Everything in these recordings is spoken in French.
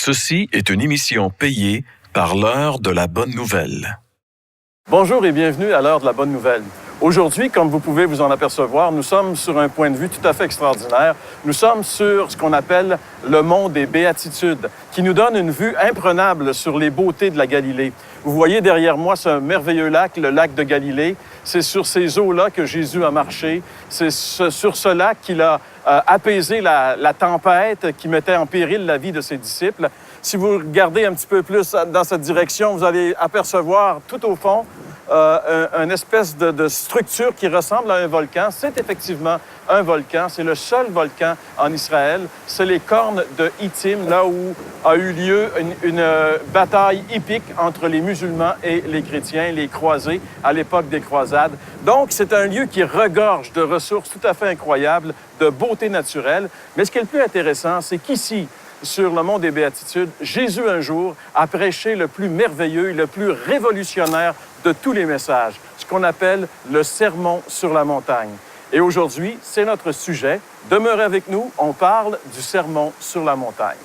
Ceci est une émission payée par l'heure de la bonne nouvelle. Bonjour et bienvenue à l'heure de la bonne nouvelle. Aujourd'hui, comme vous pouvez vous en apercevoir, nous sommes sur un point de vue tout à fait extraordinaire. Nous sommes sur ce qu'on appelle le mont des Béatitudes, qui nous donne une vue imprenable sur les beautés de la Galilée. Vous voyez derrière moi ce merveilleux lac, le lac de Galilée. C'est sur ces eaux-là que Jésus a marché. C'est sur ce lac qu'il a apaisé la tempête qui mettait en péril la vie de ses disciples. Si vous regardez un petit peu plus dans cette direction, vous allez apercevoir tout au fond une espèce de structure qui ressemble à un volcan. C'est effectivement un volcan. C'est le seul volcan en Israël. C'est les cornes de Hittim, là où a eu lieu une bataille hippique entre les musulmans et les chrétiens, les croisés, à l'époque des croisades. Donc, c'est un lieu qui regorge de ressources tout à fait incroyables, de beauté naturelle. Mais ce qui est le plus intéressant, c'est qu'ici, sur le mont des Béatitudes, Jésus, un jour, a prêché le plus merveilleux et le plus révolutionnaire de tous les messages, ce qu'on appelle le sermon sur la montagne. Et aujourd'hui, c'est notre sujet. Demeurez avec nous, on parle du sermon sur la montagne.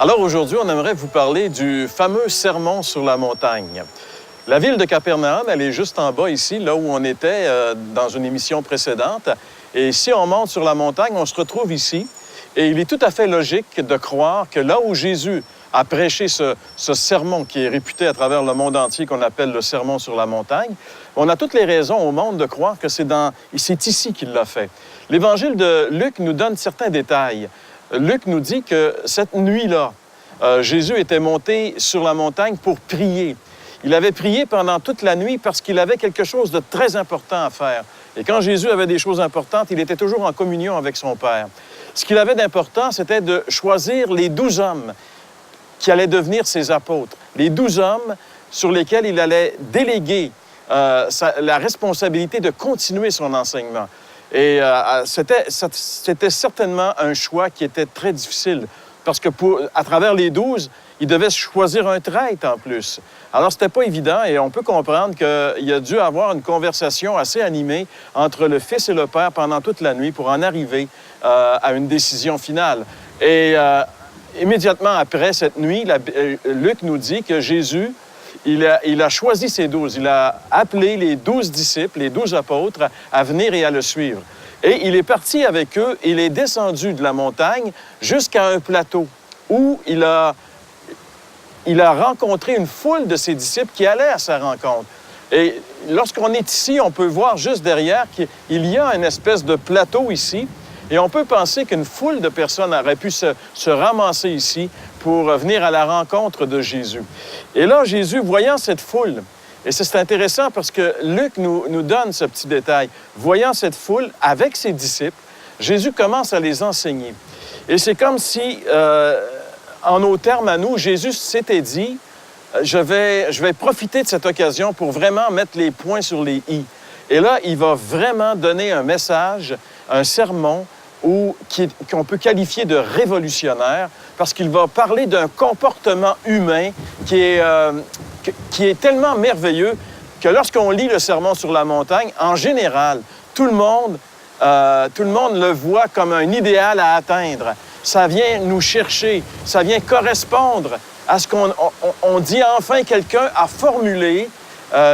Alors aujourd'hui, on aimerait vous parler du fameux sermon sur la montagne. La ville de Capernaum, elle est juste en bas ici, là où on était dans une émission précédente. Et si on monte sur la montagne, on se retrouve ici. Et il est tout à fait logique de croire que là où Jésus a prêché ce sermon qui est réputé à travers le monde entier, qu'on appelle le sermon sur la montagne, on a toutes les raisons au monde de croire que c'est ici qu'il l'a fait. L'Évangile de Luc nous donne certains détails. Luc nous dit que cette nuit-là, Jésus était monté sur la montagne pour prier. Il avait prié pendant toute la nuit parce qu'il avait quelque chose de très important à faire. Et quand Jésus avait des choses importantes, il était toujours en communion avec son Père. Ce qu'il avait d'important, c'était de choisir les 12 hommes qui allaient devenir ses apôtres. Les 12 hommes sur lesquels il allait déléguer la responsabilité de continuer son enseignement. Et c'était certainement un choix qui était très difficile parce que à travers les 12, il devait choisir un traître en plus. Alors, c'était pas évident et on peut comprendre qu'il a dû avoir une conversation assez animée entre le Fils et le Père pendant toute la nuit pour en arriver à une décision finale. Et immédiatement après cette nuit, Luc nous dit que Jésus, il a choisi ses 12. Il a appelé les 12 disciples, les 12 apôtres, à venir et à le suivre. Et il est parti avec eux, il est descendu de la montagne jusqu'à un plateau où il a rencontré une foule de ses disciples qui allaient à sa rencontre. Et lorsqu'on est ici, on peut voir juste derrière qu'il y a une espèce de plateau ici. Et on peut penser qu'une foule de personnes aurait pu se ramasser ici pour venir à la rencontre de Jésus. Et là, Jésus, voyant cette foule, et c'est intéressant parce que Luc nous donne ce petit détail, voyant cette foule avec ses disciples, Jésus commence à les enseigner. Et c'est comme si, en nos termes à nous, Jésus s'était dit, je vais profiter de cette occasion pour vraiment mettre les points sur les i. Et là, il va vraiment donner un message, un sermon, qu'on peut qualifier de révolutionnaire, parce qu'il va parler d'un comportement humain qui est tellement merveilleux que lorsqu'on lit le sermon sur la montagne, en général, tout le monde le voit comme un idéal à atteindre. Ça vient nous chercher, ça vient correspondre à ce qu'on dit enfin quelqu'un a formulé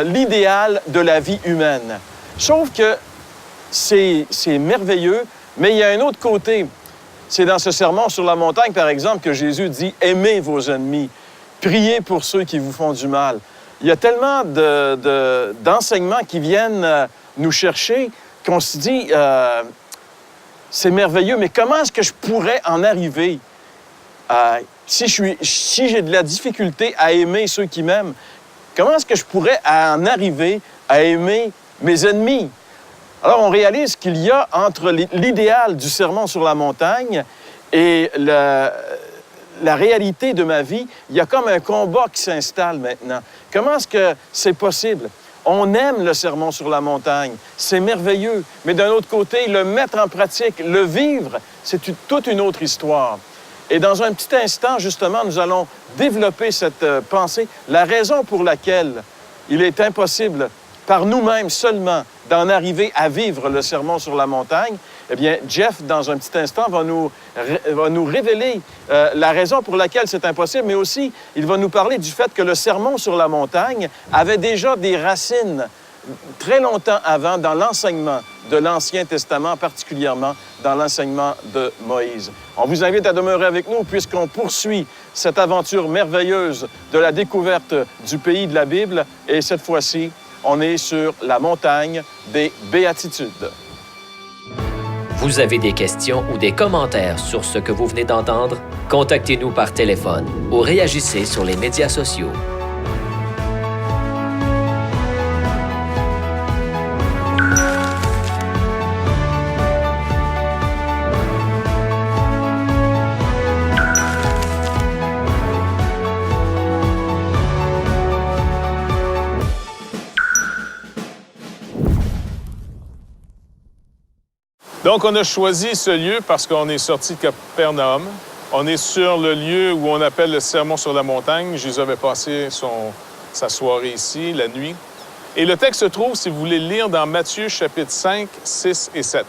l'idéal de la vie humaine. Sauf que c'est merveilleux, mais il y a un autre côté. C'est dans ce sermon sur la montagne, par exemple, que Jésus dit « Aimez vos ennemis, priez pour ceux qui vous font du mal ». Il y a tellement d'enseignements qui viennent nous chercher qu'on se dit c'est merveilleux, mais comment est-ce que je pourrais en arriver si j'ai de la difficulté à aimer ceux qui m'aiment? Comment est-ce que je pourrais en arriver à aimer mes ennemis? Alors, on réalise qu'il y a entre l'idéal du sermon sur la montagne et la réalité de ma vie, il y a comme un combat qui s'installe maintenant. Comment est-ce que c'est possible? On aime le sermon sur la montagne, c'est merveilleux, mais d'un autre côté, le mettre en pratique, le vivre, c'est toute une autre histoire. Et dans un petit instant, justement, nous allons développer cette pensée, la raison pour laquelle il est impossible par nous-mêmes seulement d'en arriver à vivre le sermon sur la montagne. Eh bien, Jeff, dans un petit instant, va nous révéler la raison pour laquelle c'est impossible, mais aussi, il va nous parler du fait que le sermon sur la montagne avait déjà des racines très longtemps avant dans l'enseignement de l'Ancien Testament, particulièrement dans l'enseignement de Moïse. On vous invite à demeurer avec nous puisqu'on poursuit cette aventure merveilleuse de la découverte du pays de la Bible. Et cette fois-ci, on est sur la montagne des Béatitudes. Vous avez des questions ou des commentaires sur ce que vous venez d'entendre? Contactez-nous par téléphone ou réagissez sur les médias sociaux. Donc, on a choisi ce lieu parce qu'on est sorti de Capernaum. On est sur le lieu où on appelle le Sermon sur la montagne. Jésus avait passé sa soirée ici, la nuit. Et le texte se trouve, si vous voulez le lire, dans Matthieu, chapitre 5, 6 et 7.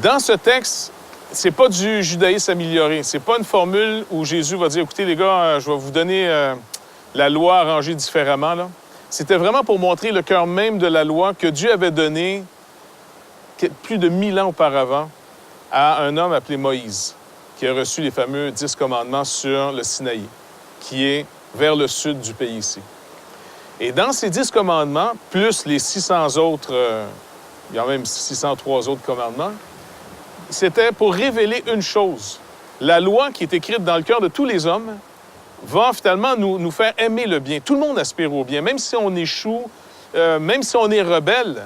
Dans ce texte, c'est pas du judaïsme amélioré. C'est pas une formule où Jésus va dire, écoutez les gars, je vais vous donner la loi arrangée différemment. Là. C'était vraiment pour montrer le cœur même de la loi que Dieu avait donné plus de 1000 ans auparavant à un homme appelé Moïse, qui a reçu les fameux 10 commandements sur le Sinaï, qui est vers le sud du pays ici. Et dans ces 10 commandements, plus les 600 autres, il y a même 603 autres commandements, c'était pour révéler une chose. La loi qui est écrite dans le cœur de tous les hommes va finalement nous faire aimer le bien. Tout le monde aspire au bien, même si on échoue, même si on est rebelle,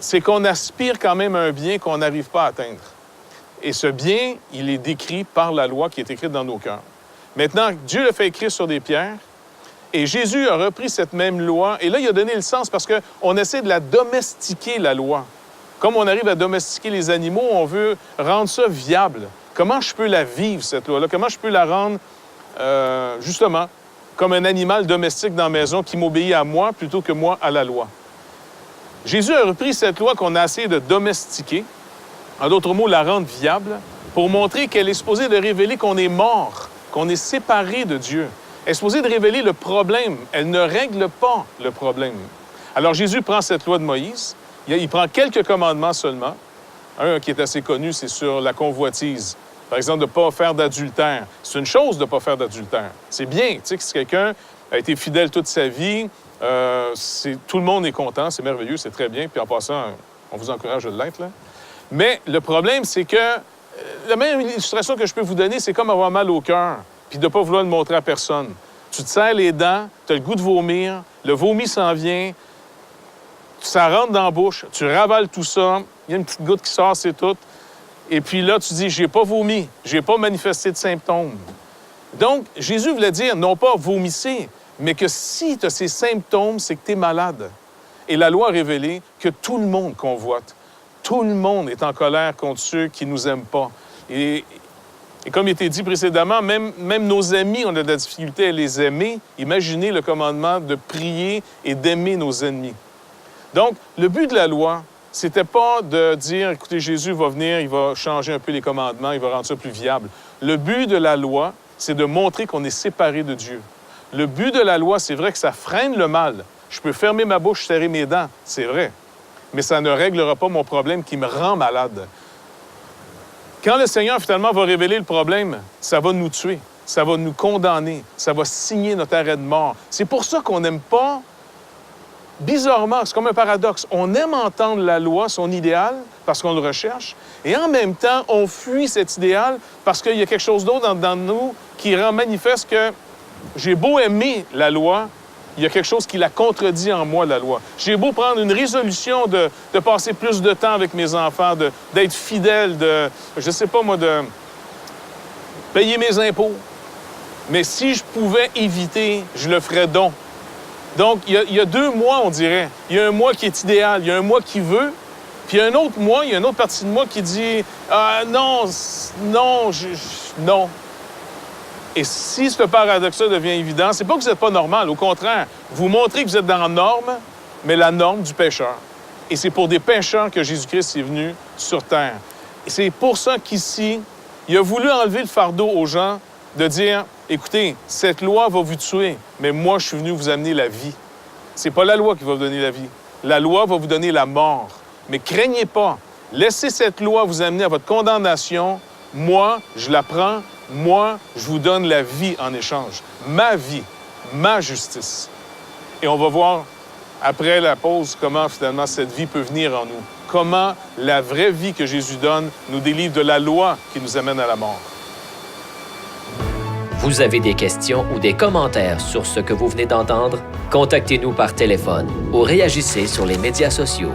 c'est qu'on aspire quand même à un bien qu'on n'arrive pas à atteindre. Et ce bien, il est décrit par la loi qui est écrite dans nos cœurs. Maintenant, Dieu le fait écrire sur des pierres, et Jésus a repris cette même loi, et là, il a donné le sens parce qu'on essaie de la domestiquer, la loi. Comme on arrive à domestiquer les animaux, on veut rendre ça viable. Comment je peux la vivre, cette loi-là? Comment je peux la rendre, justement, comme un animal domestique dans la maison qui m'obéit à moi plutôt que moi à la loi? Jésus a repris cette loi qu'on a essayé de domestiquer, en d'autres mots, la rendre viable, pour montrer qu'elle est supposée de révéler qu'on est mort, qu'on est séparé de Dieu. Elle est supposée de révéler le problème. Elle ne règle pas le problème. Alors Jésus prend cette loi de Moïse, il prend quelques commandements seulement. Un qui est assez connu, c'est sur la convoitise. Par exemple, de ne pas faire d'adultère. C'est une chose de ne pas faire d'adultère. C'est bien, tu sais, que si quelqu'un a été fidèle toute sa vie, tout le monde est content, c'est merveilleux, c'est très bien. Puis en passant, on vous encourage de l'être, là. Mais le problème, c'est que la meilleure illustration que je peux vous donner, c'est comme avoir mal au cœur, puis de ne pas vouloir le montrer à personne. Tu te serres les dents, tu as le goût de vomir, le vomi s'en vient, ça rentre dans la bouche, tu ravales tout ça, il y a une petite goutte qui sort, c'est tout. Et puis là, tu dis, j'ai pas vomi, j'ai pas manifesté de symptômes. Donc, Jésus voulait dire, non pas vomissez, mais que si tu as ces symptômes, c'est que tu es malade. Et la loi a révélé que tout le monde convoite. Tout le monde est en colère contre ceux qui ne nous aiment pas. Et comme il a été dit précédemment, même nos amis, on a de la difficulté à les aimer. Imaginez le commandement de prier et d'aimer nos ennemis. Donc, le but de la loi, c'était pas de dire, écoutez, Jésus va venir, il va changer un peu les commandements, il va rendre ça plus viable. Le but de la loi, c'est de montrer qu'on est séparé de Dieu. Le but de la loi, c'est vrai que ça freine le mal. Je peux fermer ma bouche, serrer mes dents, c'est vrai. Mais ça ne réglera pas mon problème qui me rend malade. Quand le Seigneur, finalement, va révéler le problème, ça va nous tuer, ça va nous condamner, ça va signer notre arrêt de mort. C'est pour ça qu'on n'aime pas, bizarrement, c'est comme un paradoxe, on aime entendre la loi, son idéal, parce qu'on le recherche, et en même temps, on fuit cet idéal parce qu'il y a quelque chose d'autre dans nous qui rend manifeste que j'ai beau aimer la loi, il il y a quelque chose qui la contredit en moi, la loi. J'ai beau prendre une résolution de passer plus de temps avec mes enfants, d'être fidèle, je sais pas moi, de payer mes impôts. Mais si je pouvais éviter, je le ferais donc. Donc, il y a deux moi, on dirait. Il y a un moi qui est idéal, il y a un moi qui veut, puis il y a un autre moi, il y a une autre partie de moi qui dit « Ah non, non, non ». Et si ce paradoxe-là devient évident, c'est pas que vous n'êtes pas normal. Au contraire, vous montrez que vous êtes dans la norme, mais la norme du pécheur. Et c'est pour des pécheurs que Jésus-Christ est venu sur terre. Et c'est pour ça qu'ici, il a voulu enlever le fardeau aux gens de dire « Écoutez, cette loi va vous tuer, mais moi, je suis venu vous amener la vie. » C'est pas la loi qui va vous donner la vie. La loi va vous donner la mort. Mais craignez pas. Laissez cette loi vous amener à votre condamnation. Moi, je la prends. Moi, je vous donne la vie en échange. Ma vie, ma justice. Et on va voir, après la pause, comment finalement cette vie peut venir en nous. Comment la vraie vie que Jésus donne nous délivre de la loi qui nous amène à la mort. Vous avez des questions ou des commentaires sur ce que vous venez d'entendre? Contactez-nous par téléphone ou réagissez sur les médias sociaux.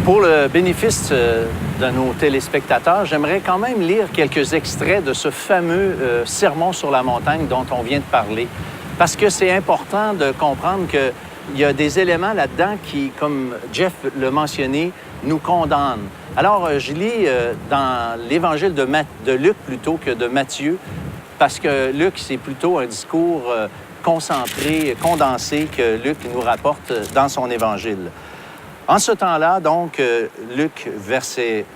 Pour le bénéfice de nos téléspectateurs, j'aimerais quand même lire quelques extraits de ce fameux sermon sur la montagne dont on vient de parler. Parce que c'est important de comprendre qu'il y a des éléments là-dedans qui, comme Jeff l'a mentionné, nous condamnent. Alors, je lis dans l'Évangile de Luc plutôt que de Matthieu, parce que Luc, c'est plutôt un discours concentré, condensé que Luc nous rapporte dans son Évangile. En ce temps-là, donc, Luc, verset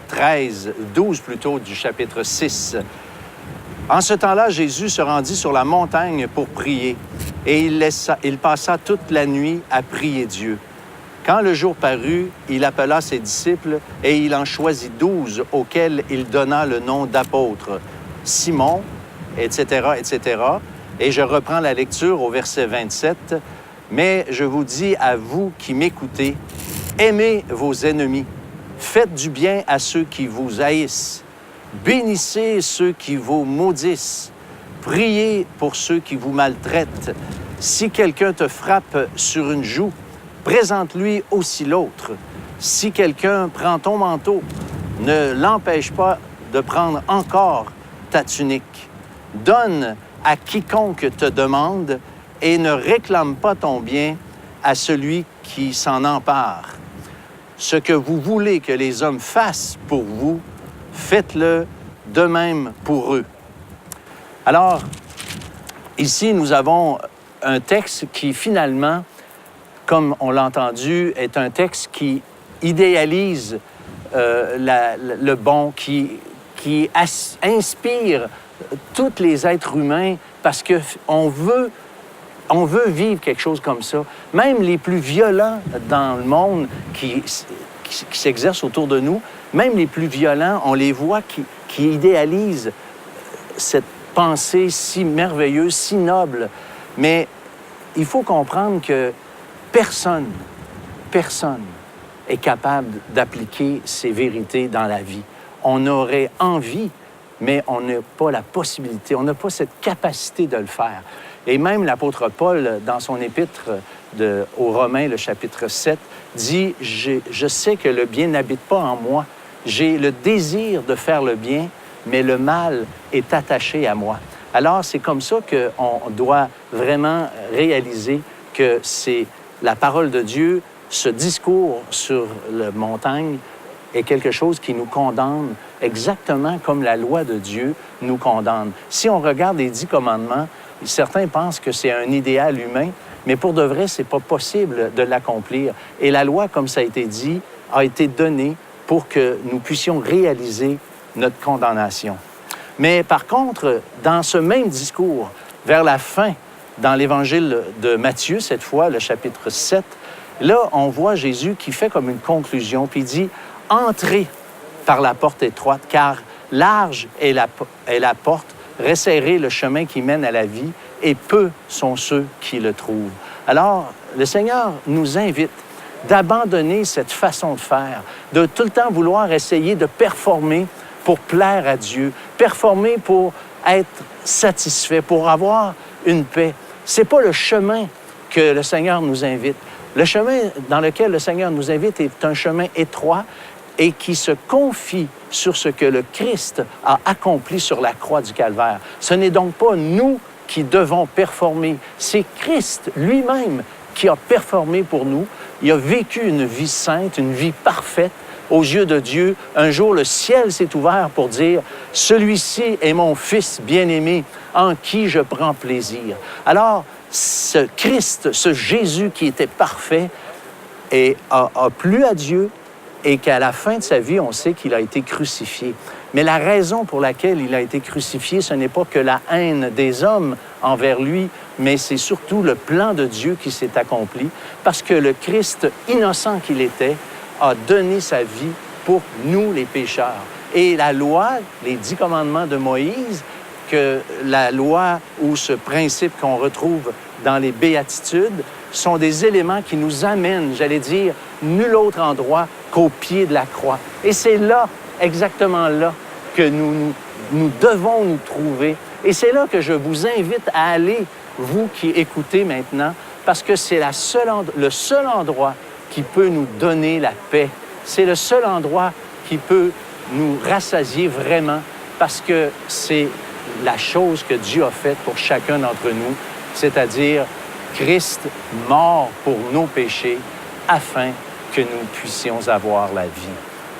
12 plutôt, du chapitre 6. En ce temps-là, Jésus se rendit sur la montagne pour prier, et il passa toute la nuit à prier Dieu. Quand le jour parut, il appela ses disciples, et il en choisit 12, auxquels il donna le nom d'apôtres, Simon, etc., etc. Et je reprends la lecture au verset 27. « Mais je vous dis à vous qui m'écoutez, aimez vos ennemis, faites du bien à ceux qui vous haïssent, bénissez ceux qui vous maudissent, priez pour ceux qui vous maltraitent. Si quelqu'un te frappe sur une joue, présente-lui aussi l'autre. Si quelqu'un prend ton manteau, ne l'empêche pas de prendre encore ta tunique. Donne à quiconque te demande et ne réclame pas ton bien à celui qui s'en empare. Ce que vous voulez que les hommes fassent pour vous, faites-le de même pour eux. » Alors, ici, nous avons un texte qui, finalement, comme on l'a entendu, est un texte qui idéalise le bon, qui inspire tous les êtres humains parce qu'on veut vivre quelque chose comme ça. Même les plus violents dans le monde qui s'exercent autour de nous, même les plus violents, on les voit qui idéalisent cette pensée si merveilleuse, si noble. Mais il faut comprendre que personne est capable d'appliquer ces vérités dans la vie. On aurait envie, mais on n'a pas la possibilité, on n'a pas cette capacité de le faire. Et même l'apôtre Paul, dans son épître aux Romains, le chapitre 7, dit « Je sais que le bien n'habite pas en moi. J'ai le désir de faire le bien, mais le mal est attaché à moi. » Alors, c'est comme ça qu'on doit vraiment réaliser que c'est la parole de Dieu, ce discours sur la montagne est quelque chose qui nous condamne exactement comme la loi de Dieu nous condamne. Si on regarde les 10 commandements, certains pensent que c'est un idéal humain, mais pour de vrai, c'est pas possible de l'accomplir. Et la loi, comme ça a été dit, a été donnée pour que nous puissions réaliser notre condamnation. Mais par contre, dans ce même discours, vers la fin, dans l'Évangile de Matthieu, cette fois, le chapitre 7, là, on voit Jésus qui fait comme une conclusion, puis il dit « Entrez par la porte étroite, car large est la porte, resserré le chemin qui mène à la vie, et peu sont ceux qui le trouvent. Alors, le Seigneur nous invite d'abandonner cette façon de faire, de tout le temps vouloir essayer de performer pour plaire à Dieu, performer pour être satisfait, pour avoir une paix. C'est pas le chemin que le Seigneur nous invite. Le chemin dans lequel le Seigneur nous invite est un chemin étroit et qui se confie sur ce que le Christ a accompli sur la croix du Calvaire. Ce n'est donc pas nous qui devons performer, c'est Christ lui-même qui a performé pour nous. Il a vécu une vie sainte, une vie parfaite aux yeux de Dieu. Un jour, le ciel s'est ouvert pour dire « Celui-ci est mon Fils bien-aimé, en qui je prends plaisir. » Alors, ce Christ, ce Jésus qui était parfait, a plu à Dieu et qu'à la fin de sa vie, on sait qu'il a été crucifié. Mais la raison pour laquelle il a été crucifié, ce n'est pas que la haine des hommes envers lui, mais c'est surtout le plan de Dieu qui s'est accompli, parce que le Christ, innocent qu'il était, a donné sa vie pour nous, les pécheurs. Et la loi, les 10 commandements de Moïse, que la loi ou ce principe qu'on retrouve dans les béatitudes, sont des éléments qui nous amènent, j'allais dire, nul autre endroit qu'au pied de la croix. Et c'est là, exactement là, que nous devons nous trouver. Et c'est là que je vous invite à aller, vous qui écoutez maintenant, parce que c'est le seul endroit qui peut nous donner la paix. C'est le seul endroit qui peut nous rassasier vraiment, parce que c'est la chose que Dieu a faite pour chacun d'entre nous, c'est-à-dire Christ mort pour nos péchés afin que nous puissions avoir la vie.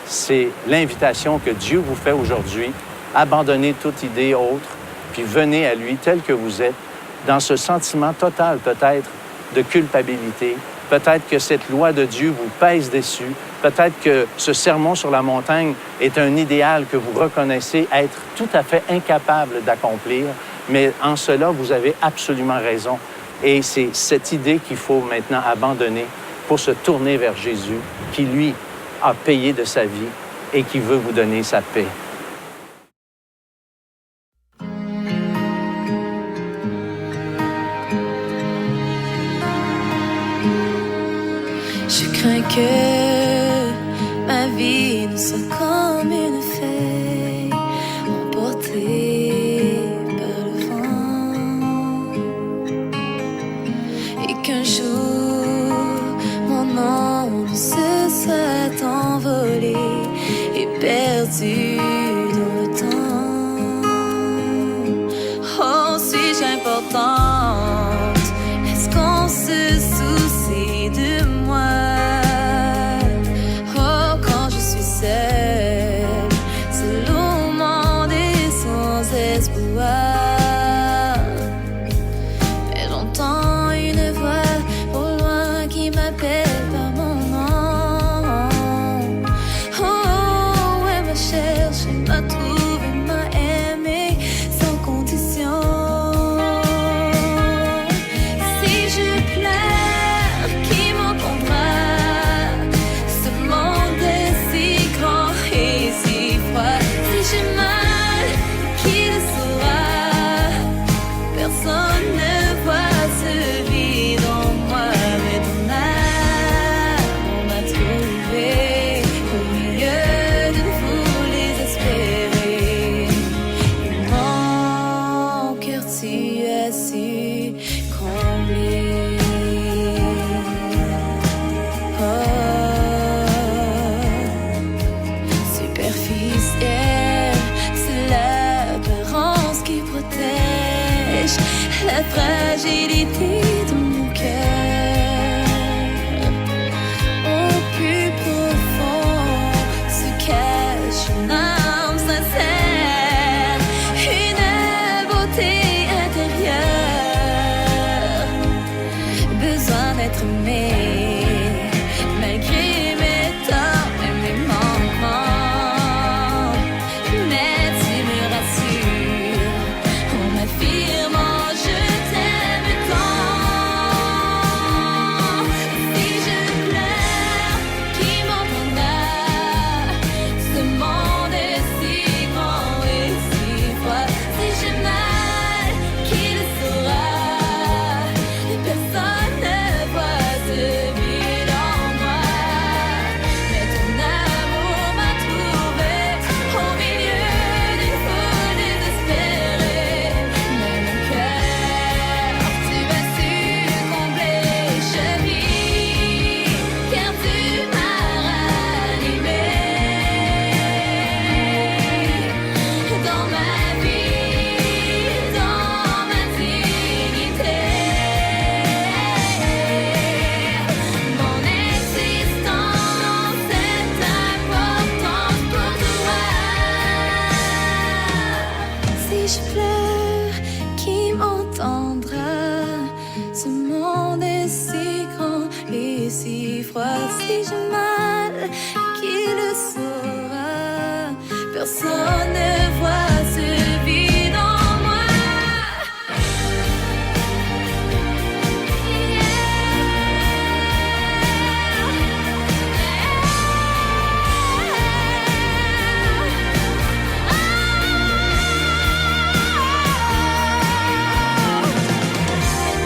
C'est l'invitation que Dieu vous fait aujourd'hui. Abandonnez toute idée autre, puis venez à lui tel que vous êtes, dans ce sentiment total peut-être de culpabilité. Peut-être que cette loi de Dieu vous pèse dessus. Peut-être que ce sermon sur la montagne est un idéal que vous reconnaissez être tout à fait incapable d'accomplir. Mais en cela, vous avez absolument raison. Et c'est cette idée qu'il faut maintenant abandonner pour se tourner vers Jésus, qui, lui, a payé de sa vie et qui veut vous donner sa paix. Je crains que ma vie ne soit comme une feuille emportée par le vent et qu'un jour mon monde se soit envolé et perdu dans le temps. Oh, suis-je importante? Est-ce qu'on se soucie de moi? Oh, quand je suis seule, seul au monde et sans espoir. Mais j'entends une voix au loin qui m'appelle par mon nom. Oh, elle m'a cherché, m'a trouvé, m'a aimé sans condition. Si je pleure, qui m'entendra? Ce monde est si grand et si froid. Si j'ai mal, qui le saura? Personne ne voit ce vide en moi, mais ton âme, on m'a trouvé au milieu d'une foule désespérée. Et mon cœur, tu as su combler. Superficielle, c'est l'apparence qui protège la fragilité de mon cœur. Au plus profond se cache une âme sincère, une beauté intérieure, besoin d'être aimé, malgré mes torts et mes manquements. Mais tu me rassures en m'affirmant je t'aime tant. Si je pleure, qui m'entendra? Ce monde suis froid, si j'ai mal, qui le saura? Personne ne voit ce vide en moi.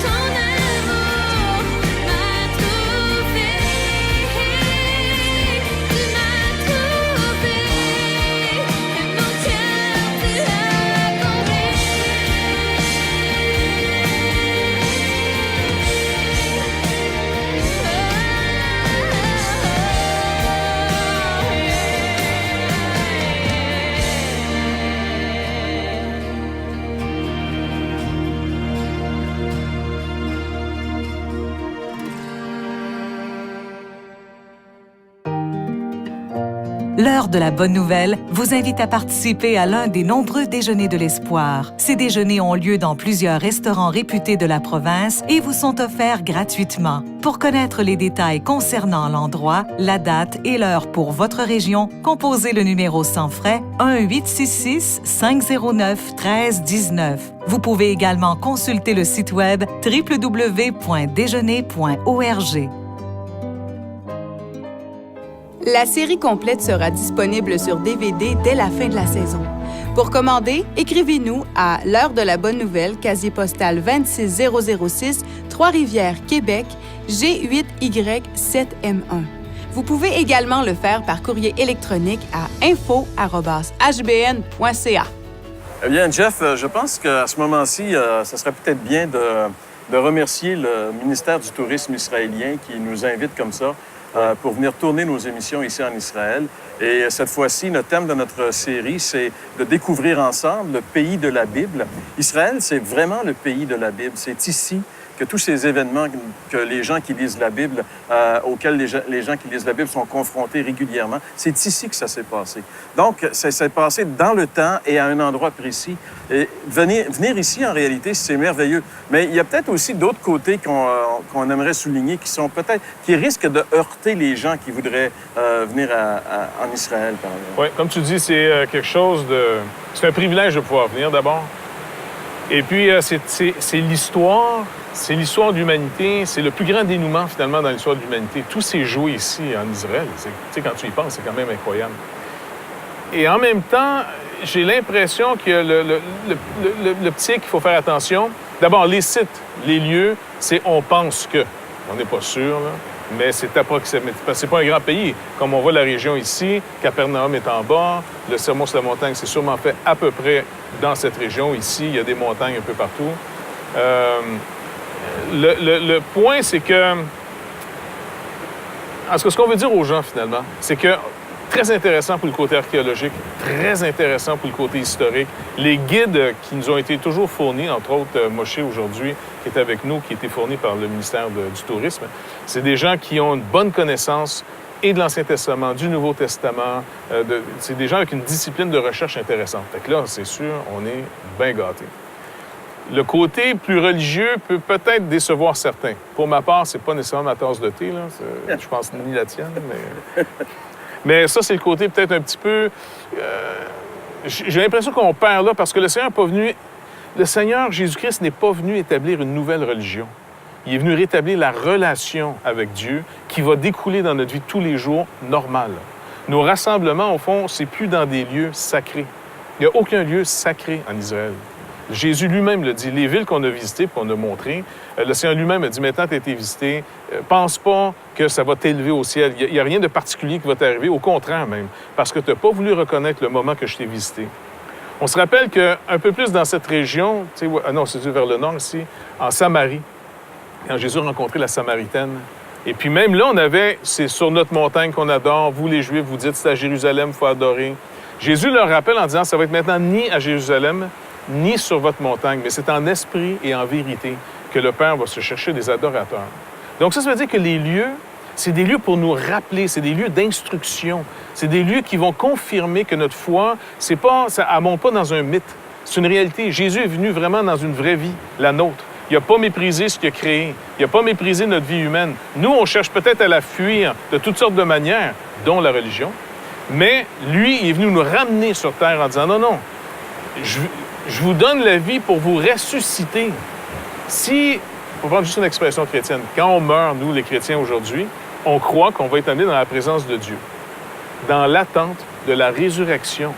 Ton amour m'a trouvé, tu m'as trouvé, et mon cœur tu as comblé. L'heure de la bonne nouvelle vous invite à participer à l'un des nombreux déjeuners de l'espoir. Ces déjeuners ont lieu dans plusieurs restaurants réputés de la province et vous sont offerts gratuitement. Pour connaître les détails concernant l'endroit, la date et l'heure pour votre région, composez le numéro sans frais 1-866-509-1319. Vous pouvez également consulter le site web www.déjeuner.org. La série complète sera disponible sur DVD dès la fin de la saison. Pour commander, écrivez-nous à l'heure de la bonne nouvelle, casier postal 26006, Trois-Rivières, Québec, G8Y7M1. Vous pouvez également le faire par courrier électronique à info@hbn.ca. Eh bien, Jeff, je pense qu'à ce moment-ci, ça serait peut-être bien de remercier le ministère du Tourisme israélien qui nous invite comme ça pour venir tourner nos émissions ici en Israël. Et cette fois-ci, le thème de notre série, c'est de découvrir ensemble le pays de la Bible. Israël, c'est vraiment le pays de la Bible. C'est ici que tous ces événements que les gens qui lisent la Bible, auxquels les gens qui lisent la Bible sont confrontés régulièrement, c'est ici que ça s'est passé. Donc, ça s'est passé dans le temps et à un endroit précis. Et venir ici, en réalité, c'est merveilleux. Mais il y a peut-être aussi d'autres côtés qu'on aimerait souligner qui risquent de heurter les gens qui voudraient venir en Israël, par exemple. Oui, comme tu dis, c'est quelque chose de... C'est un privilège de pouvoir venir, d'abord. Et puis, c'est l'histoire. C'est l'histoire de l'humanité. C'est le plus grand dénouement, finalement, dans l'histoire de l'humanité. Tout s'est joué ici, en Israël. Tu sais, quand tu y penses, c'est quand même incroyable. Et en même temps, j'ai l'impression que le petit qu'il faut faire attention, d'abord, les sites, les lieux, c'est on pense que. On n'est pas sûr, là, mais c'est approximatif. C'est pas un grand pays. Comme on voit la région ici, Capernaum est en bas, le Sermon sur la montagne, c'est sûrement fait à peu près dans cette région. Ici, il y a des montagnes un peu partout. Le point, c'est que... En ce qu'on veut dire aux gens, finalement, c'est que très intéressant pour le côté archéologique, très intéressant pour le côté historique. Les guides qui nous ont été toujours fournis, entre autres Moshe aujourd'hui, qui est avec nous, qui a été fourni par le ministère du Tourisme, c'est des gens qui ont une bonne connaissance et de l'Ancien Testament, du Nouveau Testament. C'est des gens avec une discipline de recherche intéressante. Fait que là, c'est sûr, on est bien gâtés. Le côté plus religieux peut peut-être décevoir certains. Pour ma part, c'est pas nécessairement ma tasse de thé, là. Je pense ni la tienne, mais... Mais ça, c'est le côté peut-être un petit peu... J'ai l'impression qu'on perd là parce que le Seigneur n'est pas venu... Le Seigneur Jésus-Christ n'est pas venu établir une nouvelle religion. Il est venu rétablir la relation avec Dieu qui va découler dans notre vie tous les jours normale. Nos rassemblements, au fond, c'est plus dans des lieux sacrés. Il n'y a aucun lieu sacré en Israël. Jésus lui-même le dit. Les villes qu'on a visitées, qu'on a montrées, le Seigneur lui-même a dit, maintenant tu as été visité, pense pas que ça va t'élever au ciel. Il n'y a rien de particulier qui va t'arriver, au contraire même, parce que tu n'as pas voulu reconnaître le moment que je t'ai visité. On se rappelle qu'un peu plus dans cette région, c'est vers le nord ici, en Samarie, quand Jésus a rencontré la Samaritaine, et puis même là, c'est sur notre montagne qu'on adore, vous les Juifs, vous dites, c'est à Jérusalem, il faut adorer. Jésus leur rappelle en disant, ça va être maintenant ni à Jérusalem, ni sur votre montagne, mais c'est en esprit et en vérité que le Père va se chercher des adorateurs. Donc ça veut dire que les lieux, c'est des lieux pour nous rappeler, c'est des lieux d'instruction, c'est des lieux qui vont confirmer que notre foi, ça ne monte pas dans un mythe, c'est une réalité. Jésus est venu vraiment dans une vraie vie, la nôtre. Il n'a pas méprisé ce qu'il a créé. Il n'a pas méprisé notre vie humaine. Nous, on cherche peut-être à la fuir de toutes sortes de manières, dont la religion. Mais lui, il est venu nous ramener sur Terre en disant, non, je vous donne la vie pour vous ressusciter. Si, pour prendre juste une expression chrétienne, quand on meurt, nous, les chrétiens aujourd'hui, on croit qu'on va être amené dans la présence de Dieu, dans l'attente de la résurrection,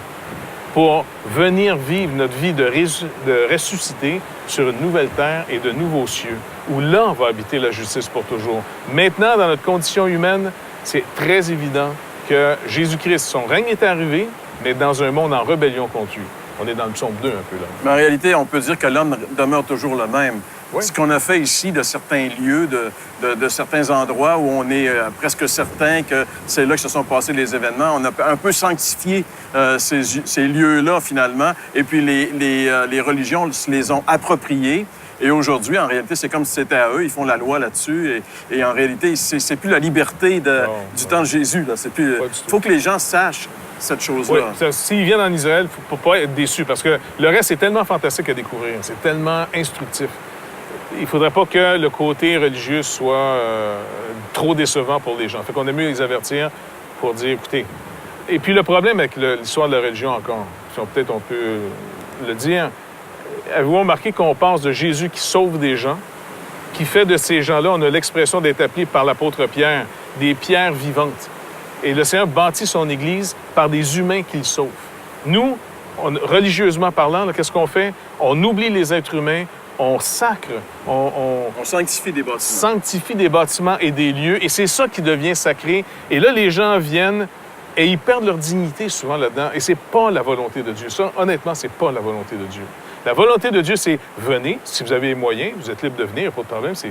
pour venir vivre notre vie de ressusciter sur une nouvelle terre et de nouveaux cieux, où là, on va habiter la justice pour toujours. Maintenant, dans notre condition humaine, c'est très évident que Jésus-Christ, son règne est arrivé, mais dans un monde en rébellion contre lui. On est dans le psaume 2 un peu là. Mais en réalité, on peut dire que l'homme demeure toujours le même. Oui. Ce qu'on a fait ici de certains lieux, de certains endroits où on est presque certain que c'est là que se sont passés les événements, on a un peu sanctifié ces lieux-là, finalement, et puis les religions se les ont appropriés. Et aujourd'hui, en réalité, c'est comme si c'était à eux. Ils font la loi là-dessus. Et en réalité, c'est plus la liberté du temps de Jésus. Il faut que les gens sachent cette chose-là. Oui, s'ils viennent en Israël, il ne faut pas être déçus, parce que le reste est tellement fantastique à découvrir. C'est tellement instructif. Il ne faudrait pas que le côté religieux soit trop décevant pour les gens. Fait qu'on a mieux les avertir pour dire, écoutez... Et puis le problème avec l'histoire de la religion encore, si peut-être on peut le dire, avez-vous remarqué qu'on pense de Jésus qui sauve des gens, qui fait de ces gens-là, on a l'expression d'être appelés par l'apôtre Pierre, des pierres vivantes. Et le Seigneur bâtit son Église par des humains qu'il sauve. Nous, religieusement parlant, qu'est-ce qu'on fait? On oublie les êtres humains, on sacre, on sanctifie des bâtiments. Sanctifie des bâtiments et des lieux, et c'est ça qui devient sacré. Et là, les gens viennent et ils perdent leur dignité souvent là-dedans, et c'est pas la volonté de Dieu. Ça, honnêtement, c'est pas la volonté de Dieu. La volonté de Dieu, c'est venez, si vous avez les moyens, vous êtes libre de venir, pas de problème, c'est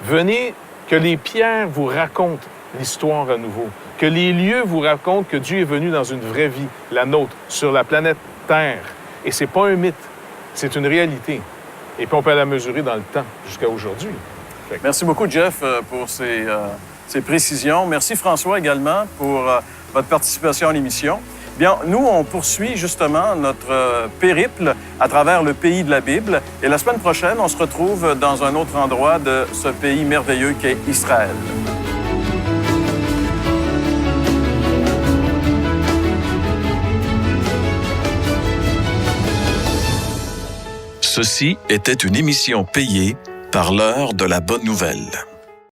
venez, que les pierres vous racontent l'histoire à nouveau, que les lieux vous racontent que Dieu est venu dans une vraie vie, la nôtre, sur la planète Terre. Et c'est pas un mythe, c'est une réalité. Et puis on peut la mesurer dans le temps, jusqu'à aujourd'hui. Merci beaucoup, Jeff, pour ces précisions. Merci, François, également, pour votre participation à l'émission. Bien, nous, on poursuit justement notre périple à travers le pays de la Bible. Et la semaine prochaine, on se retrouve dans un autre endroit de ce pays merveilleux qu'est Israël. Ceci était une émission payée par l'heure de la bonne nouvelle.